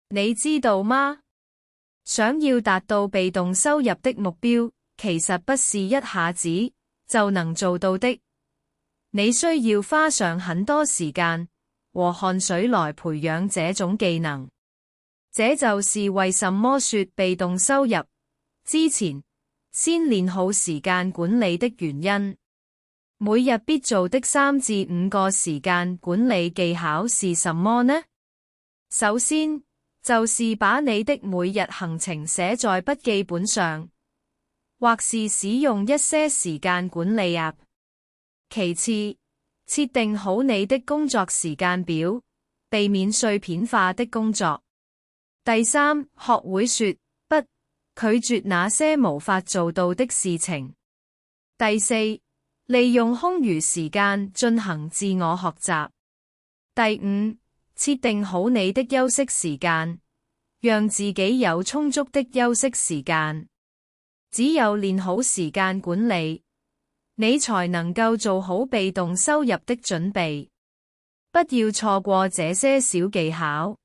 你知道嗎？想要達到被動收入的目標，其實不是一下子就能做到的。你需要花上很多時間和汗水來培養這種技能。這就是為什麼說被動收入之前，先練好時間管理的原因。每日必做的3至5個時間管理技巧是什麼呢？首先，就是把你的每日行程寫在筆記本上，或是使用一些時間管理 App。其次，設定好你的工作時間表，避免碎片化的工作。第三，學會說不，拒絕那些無法做到的事情。第四，利用空餘時間進行自我學習。第五，設定好你的休息時間，讓自己有充足的休息時間。只有練好時間管理，你才能夠做好被動收入的準備。不要錯過這些小技巧。